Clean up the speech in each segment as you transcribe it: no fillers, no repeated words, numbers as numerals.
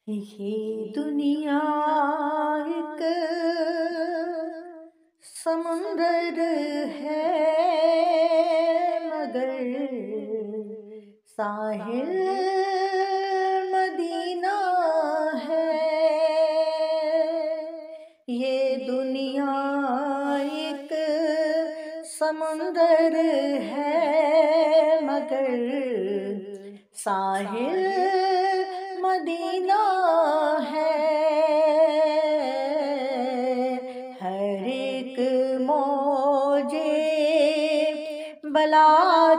یہ دنیا ایک سمندر ہے مگر ساحل مدینہ ہے۔ یہ دنیا ایک سمندر ہے مگر ساحل مدینہ ہے۔ ہر ایک موجے بلا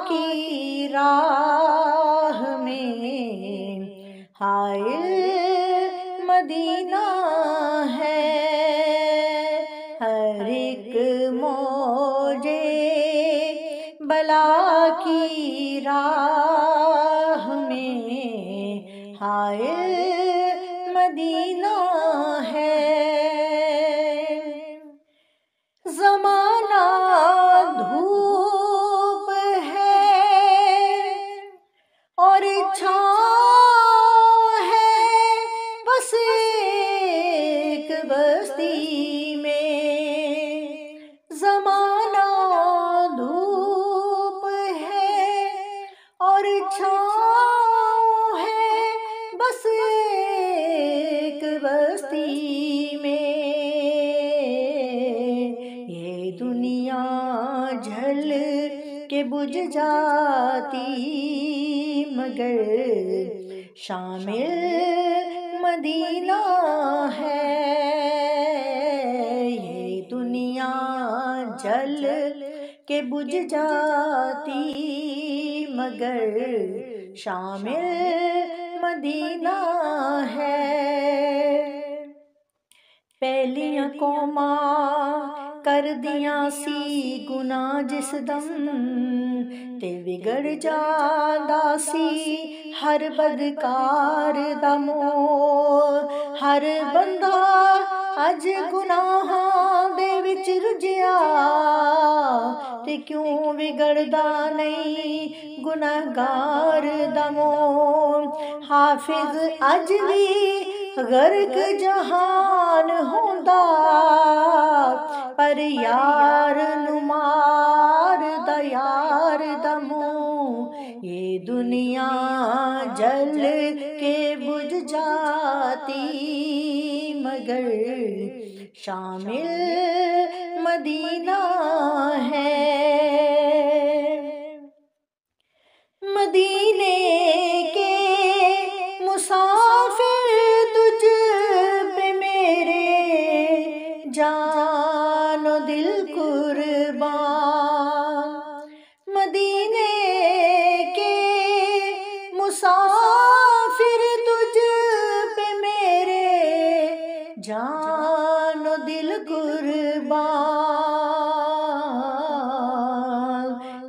کی راہ میں حائل مدینہ ہے۔ ہر ایک موجے بلا کی راہ میں حائل مدینہ ہے۔ زمانہ دھوپ ہے اور چھاؤں ہے بس ایک بستی میں۔ زمانہ دھوپ ہے اور چھاؤں ہے بس ایک بستی میں۔ یہ دنیا جل کے بجھ جاتی مگر شامل مدینہ ہے۔ یہ دنیا جل کے بجھ جاتی مگر شامل مدینہ ہے۔ پہلیاں قوماں کر دیاں سی گناہ جس دم تے بگڑ جاندا سی ہر بدکار دا منہ۔ ہر بندہ اج گناہاں دے وچ رجھیا تے کیوں بگڑدا نہیں گناہگار دا منہ۔ حافظ اج بھی غرق جہان ہوندا پر یار نو ماردا یار دا منہ۔ یہ دنیا جل کے بجھ جاتی مگر شامل مدینہ ہے۔ مدینے کے مسافر تجھ پہ میرے جان و دل قربان۔ مدینے کے مسافر تجھ پہ میرے جان و دل قربان۔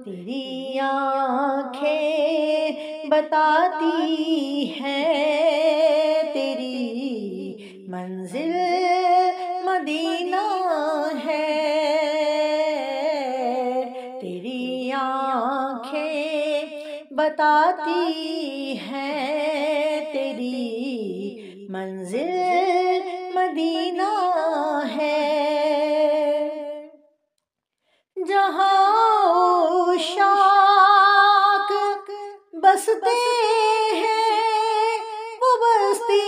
تیری آنکھیں بتاتی ہیں تیری منزل مدینہ ہے۔ تیری آنکھیں بتاتی ہیں تیری منزل مدینہ ہے۔ جہاں عشاق بستے ہیں وہ بستی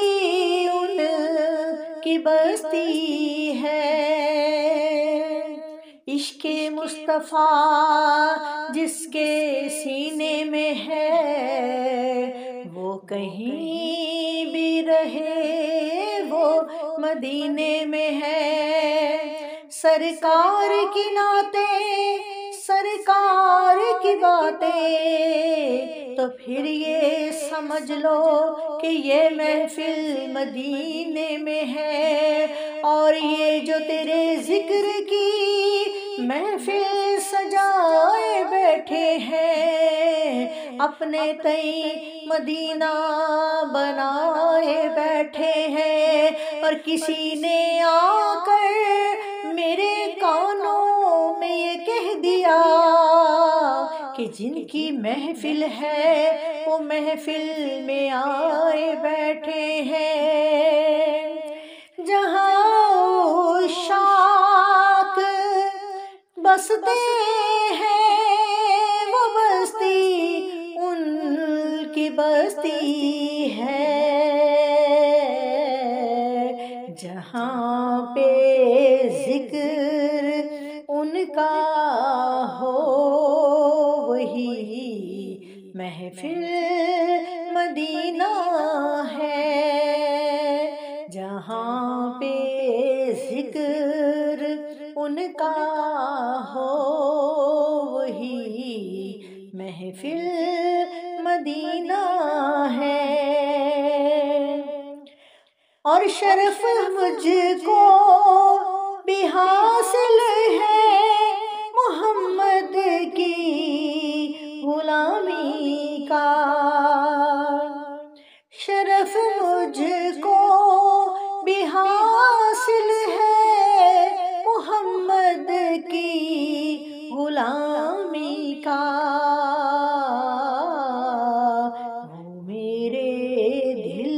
ان کی بستی ہے۔ عشق مصطفیٰ جس کے سینے میں ہے وہ کہیں بھی رہے وہ مدینے میں ہے۔ سرکار کی نعتیں سرکار کی باتیں تو پھر یہ سمجھ لو کہ یہ محفل مدینے میں ہے۔ اور یہ جو تیرے ذکر کی محفل سجائے بیٹھے ہیں اپنے تئیں مدینہ بنائے بیٹھے ہیں۔ اور کسی نے آ کر میرے کانوں میں یہ کہہ دیا کہ جن کی محفل ہے وہ محفل میں آئے بیٹھے ہیں۔ بستے ہیں وہ بستی ان کی بستی ہے، جہاں پہ ذکر ان کا ہو وہی محفل مدینہ ہے، جہاں پہ ذکر ان کا ہو وہی محفل مدینہ ہے۔ اور شرف مجھ کو بھی حاصل ہے محمد کی غلامی کا، شرف مجھ کو بھی حاصل ہے محمد کی غلامی کا، وہ میرے دل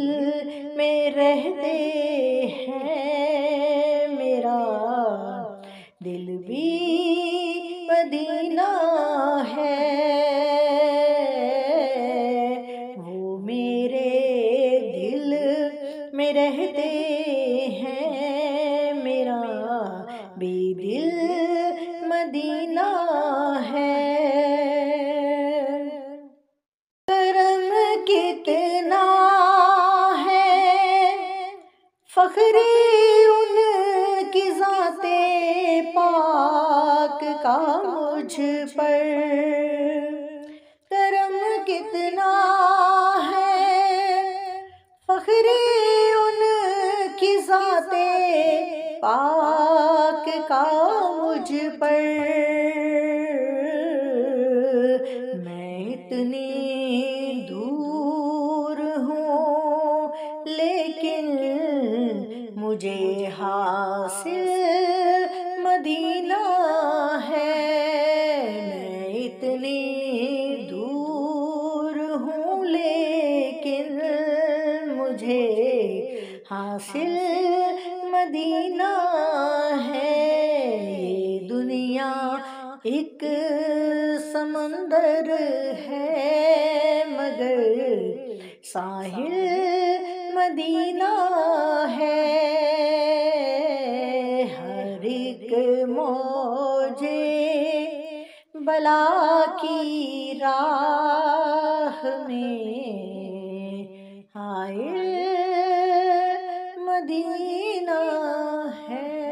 میں رہتے ہیں، میرا دل بھی مدینہ ہے، وہ میرے دل میں رہتے ہیں، میرا بھی دل مدینہ ہے۔ کرم کتنا ہے فخری ان کی ذات پاک کا مجھ پر، کرم کتنا ہے فخری ان کی ذات پاک کا مجھ پر، میں اتنی دور ہوں لیکن مجھے حاصل مدینہ ہے، میں اتنی دور ہوں لیکن مجھے حاصل مدینہ ہے۔ یہ دنیا ایک سمندر ہے مگر ساحل مدینہ ہے، ہر ایک موج بلا کی راہ میں حائل مدینہ ہے۔